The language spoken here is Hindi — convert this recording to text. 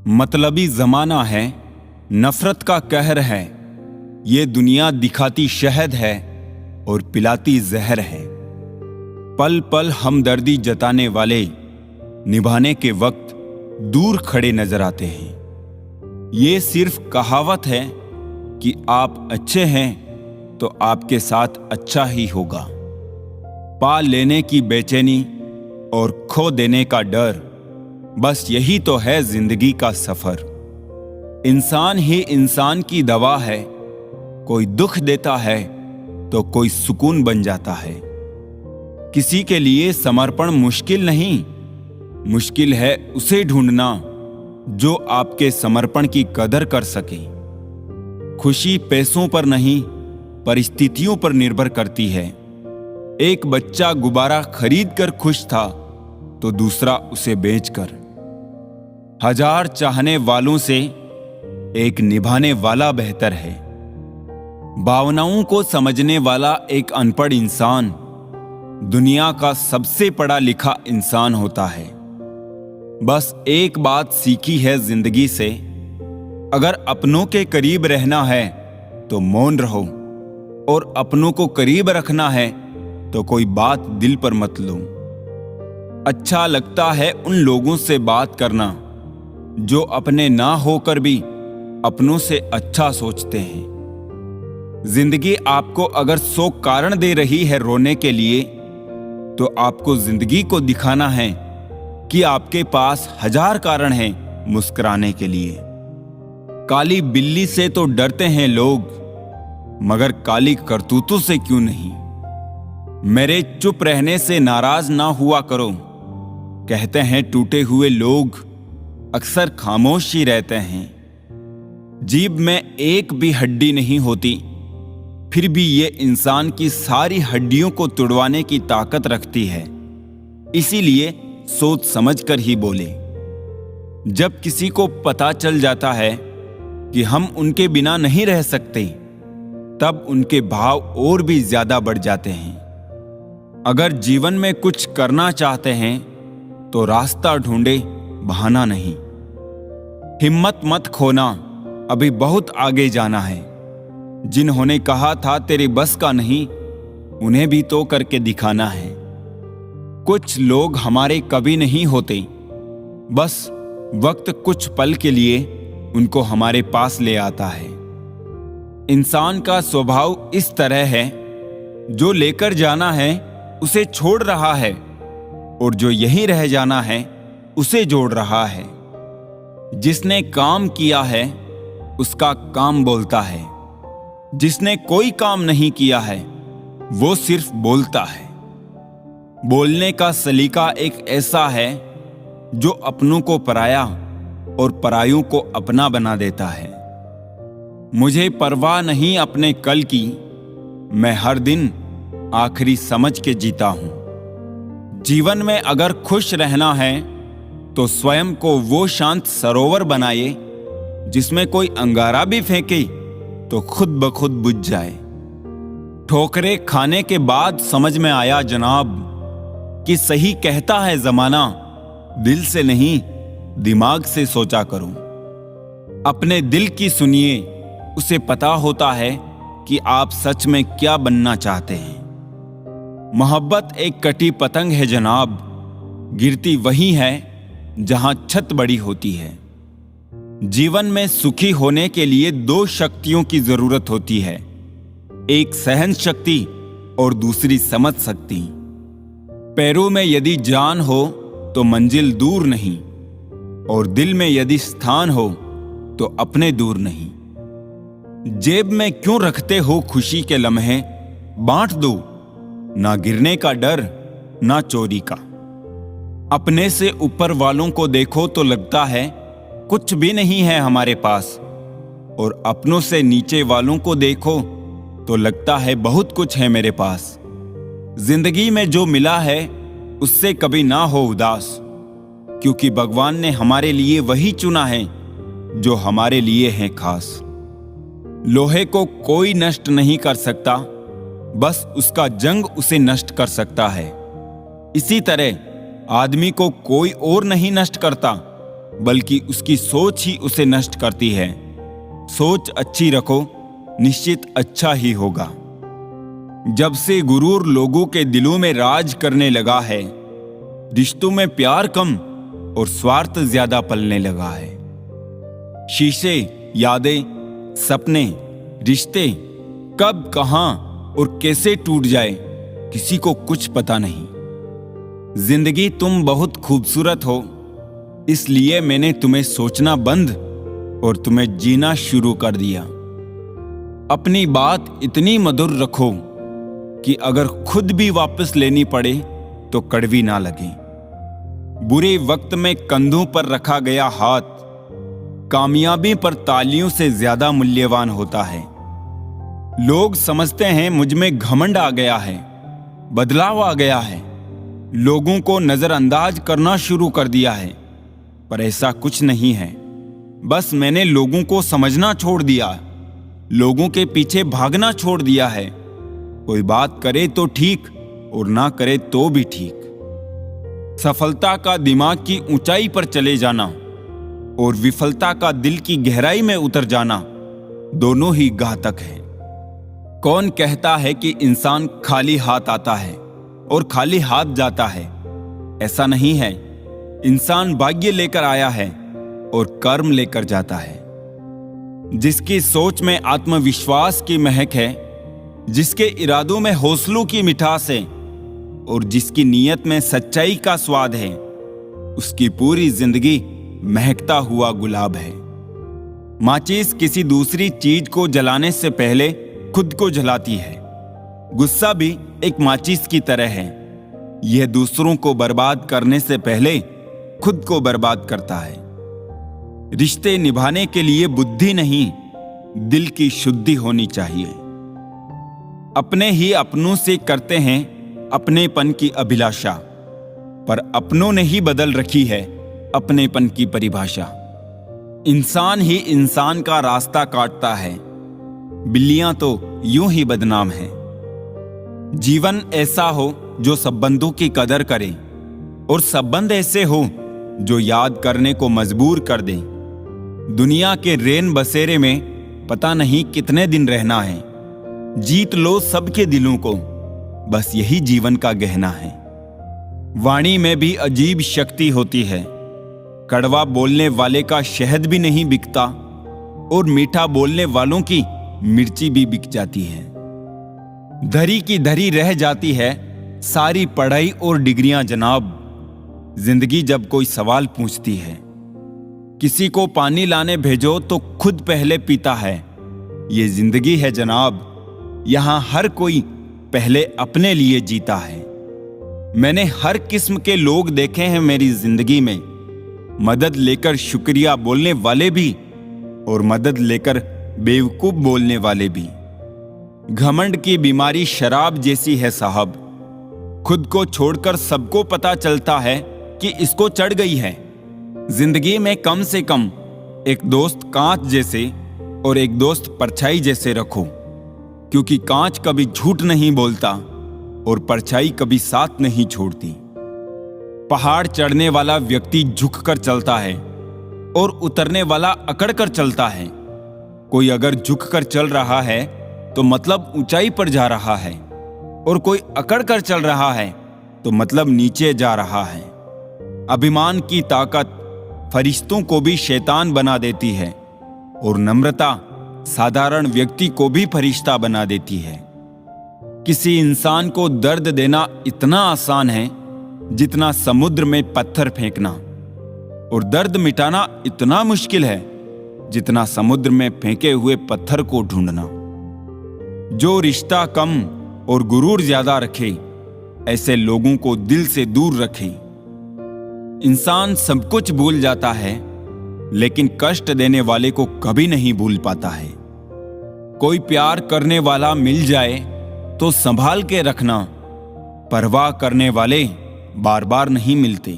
मतलबी जमाना है, नफरत का कहर है। ये दुनिया दिखाती शहद है और पिलाती जहर है। पल पल हमदर्दी जताने वाले निभाने के वक्त दूर खड़े नजर आते हैं। ये सिर्फ कहावत है कि आप अच्छे हैं तो आपके साथ अच्छा ही होगा। पा लेने की बेचैनी और खो देने का डर, बस यही तो है जिंदगी का सफर। इंसान ही इंसान की दवा है, कोई दुख देता है तो कोई सुकून बन जाता है। किसी के लिए समर्पण मुश्किल नहीं, मुश्किल है उसे ढूंढना जो आपके समर्पण की कदर कर सके। खुशी पैसों पर नहीं, परिस्थितियों पर निर्भर करती है। एक बच्चा गुब्बारा खरीद कर खुश था तो दूसरा उसे बेचकर। हजार चाहने वालों से एक निभाने वाला बेहतर है। भावनाओं को समझने वाला एक अनपढ़ इंसान दुनिया का सबसे पढ़ा लिखा इंसान होता है। बस एक बात सीखी है जिंदगी से, अगर अपनों के करीब रहना है तो मौन रहो, और अपनों को करीब रखना है तो कोई बात दिल पर मत लो। अच्छा लगता है उन लोगों से बात करना जो अपने ना होकर भी अपनों से अच्छा सोचते हैं। जिंदगी आपको अगर 100 कारण दे रही है रोने के लिए, तो आपको जिंदगी को दिखाना है कि आपके पास 1000 कारण हैं मुस्कुराने के लिए। काली बिल्ली से तो डरते हैं लोग, मगर काली करतूतों से क्यों नहीं। मेरे चुप रहने से नाराज ना हुआ करो, कहते हैं टूटे हुए लोग अक्सर खामोश ही रहते हैं। जीभ में एक भी हड्डी नहीं होती, फिर भी ये इंसान की सारी हड्डियों को तुड़वाने की ताकत रखती है। इसीलिए सोच समझकर ही बोले। जब किसी को पता चल जाता है कि हम उनके बिना नहीं रह सकते, तब उनके भाव और भी ज्यादा बढ़ जाते हैं। अगर जीवन में कुछ करना चाहते हैं तो रास्ता ढूंढे, बहाना नहीं। हिम्मत मत खोना, अभी बहुत आगे जाना है। जिन्होंने कहा था तेरे बस का नहीं, उन्हें भी तो करके दिखाना है। कुछ लोग हमारे कभी नहीं होते, बस वक्त कुछ पल के लिए उनको हमारे पास ले आता है। इंसान का स्वभाव इस तरह है, जो लेकर जाना है उसे छोड़ रहा है, और जो यहीं रह जाना है उसे जोड़ रहा है। जिसने काम किया है उसका काम बोलता है, जिसने कोई काम नहीं किया है वो सिर्फ बोलता है। बोलने का सलीका एक ऐसा है जो अपनों को पराया और परायों को अपना बना देता है। मुझे परवाह नहीं अपने कल की, मैं हर दिन आखिरी समझ के जीता हूं। जीवन में अगर खुश रहना है तो स्वयं को वो शांत सरोवर बनाए जिसमें कोई अंगारा भी फेंके तो खुद ब खुद बुझ जाए। ठोकरें खाने के बाद समझ में आया जनाब कि सही कहता है जमाना, दिल से नहीं दिमाग से सोचा करो। अपने दिल की सुनिए, उसे पता होता है कि आप सच में क्या बनना चाहते हैं। मोहब्बत एक कटी पतंग है जनाब, गिरती वही है जहां छत बड़ी होती है। जीवन में सुखी होने के लिए 2 शक्तियों की जरूरत होती है, एक सहन शक्ति और दूसरी समझ शक्ति। पैरों में यदि जान हो तो मंजिल दूर नहीं, और दिल में यदि स्थान हो तो अपने दूर नहीं। जेब में क्यों रखते हो खुशी के लम्हे, बांट दो, ना गिरने का डर ना चोरी का। अपने से ऊपर वालों को देखो तो लगता है कुछ भी नहीं है हमारे पास, और अपनों से नीचे वालों को देखो तो लगता है बहुत कुछ है मेरे पास। जिंदगी में जो मिला है उससे कभी ना हो उदास, क्योंकि भगवान ने हमारे लिए वही चुना है जो हमारे लिए है खास। लोहे को कोई नष्ट नहीं कर सकता, बस उसका जंग उसे नष्ट कर सकता है। इसी तरह आदमी को कोई और नहीं नष्ट करता, बल्कि उसकी सोच ही उसे नष्ट करती है। सोच अच्छी रखो, निश्चित अच्छा ही होगा। जब से गुरूर लोगों के दिलों में राज करने लगा है, रिश्तों में प्यार कम और स्वार्थ ज्यादा पलने लगा है। शीशे, यादें, सपने, रिश्ते कब, कहां और कैसे टूट जाए किसी को कुछ पता नहीं। जिंदगी तुम बहुत खूबसूरत हो, इसलिए मैंने तुम्हें सोचना बंद और तुम्हें जीना शुरू कर दिया। अपनी बात इतनी मधुर रखो कि अगर खुद भी वापस लेनी पड़े तो कड़वी ना लगे। बुरे वक्त में कंधों पर रखा गया हाथ कामयाबी पर तालियों से ज्यादा मूल्यवान होता है। लोग समझते हैं मुझ में घमंड आ गया है, बदलाव आ गया है, लोगों को नजरअंदाज करना शुरू कर दिया है, पर ऐसा कुछ नहीं है। बस मैंने लोगों को समझना छोड़ दिया, लोगों के पीछे भागना छोड़ दिया है। कोई बात करे तो ठीक और ना करे तो भी ठीक। सफलता का दिमाग की ऊंचाई पर चले जाना और विफलता का दिल की गहराई में उतर जाना दोनों ही घातक है। कौन कहता है कि इंसान खाली हाथ आता है और खाली हाथ जाता है? ऐसा नहीं है। इंसान भाग्य लेकर आया है और कर्म लेकर जाता है। जिसकी सोच में आत्मविश्वास की महक है, जिसके इरादों में हौसलों की मिठास है और जिसकी नीयत में सच्चाई का स्वाद है, उसकी पूरी जिंदगी महकता हुआ गुलाब है। माचिस किसी दूसरी चीज को जलाने से पहले खुद को जलाती है। गुस्सा भी एक माचिस की तरह है, यह दूसरों को बर्बाद करने से पहले खुद को बर्बाद करता है। रिश्ते निभाने के लिए बुद्धि नहीं, दिल की शुद्धि होनी चाहिए। अपने ही अपनों से करते हैं अपनेपन की अभिलाषा, पर अपनों ने ही बदल रखी है अपनेपन की परिभाषा। इंसान ही इंसान का रास्ता काटता है, बिल्लियां तो यूं ही बदनाम हैं। जीवन ऐसा हो जो संबंधों की कदर करे और संबंध ऐसे हो जो याद करने को मजबूर कर दे। दुनिया के रेन बसेरे में पता नहीं कितने दिन रहना है। जीत लो सबके दिलों को, बस यही जीवन का गहना है। वाणी में भी अजीब शक्ति होती है। कड़वा बोलने वाले का शहद भी नहीं बिकता और मीठा बोलने वालों की मिर्ची भी बिक जाती है। धरी की धरी रह जाती है सारी पढ़ाई और डिग्रियां जनाब। जिंदगी जब कोई सवाल पूछती है, किसी को पानी लाने भेजो तो खुद पहले पीता है। ये जिंदगी है जनाब, यहां हर कोई पहले अपने लिए जीता है। मैंने हर किस्म के लोग देखे हैं मेरी जिंदगी में, मदद लेकर शुक्रिया बोलने वाले भी और मदद लेकर बेवकूफ बोलने वाले भी। घमंड की बीमारी शराब जैसी है साहब, खुद को छोड़कर सबको पता चलता है कि इसको चढ़ गई है। जिंदगी में कम से कम एक दोस्त कांच जैसे और एक दोस्त परछाई जैसे रखो, क्योंकि कांच कभी झूठ नहीं बोलता और परछाई कभी साथ नहीं छोड़ती। पहाड़ चढ़ने वाला व्यक्ति झुककर चलता है और उतरने वाला अकड़कर चलता है। कोई अगर झुककर चल रहा है तो मतलब ऊंचाई पर जा रहा है, और कोई अकड़कर चल रहा है तो मतलब नीचे जा रहा है। अभिमान की ताकत फरिश्तों को भी शैतान बना देती है और नम्रता साधारण व्यक्ति को भी फरिश्ता बना देती है। किसी इंसान को दर्द देना इतना आसान है जितना समुद्र में पत्थर फेंकना, और दर्द मिटाना इतना मुश्किल है जितना समुद्र में फेंके हुए पत्थर को ढूंढना। जो रिश्ता कम और गुरूर ज्यादा रखे, ऐसे लोगों को दिल से दूर रखे। इंसान सब कुछ भूल जाता है, लेकिन कष्ट देने वाले को कभी नहीं भूल पाता है। कोई प्यार करने वाला मिल जाए तो संभाल के रखना, परवाह करने वाले बार बार नहीं मिलते।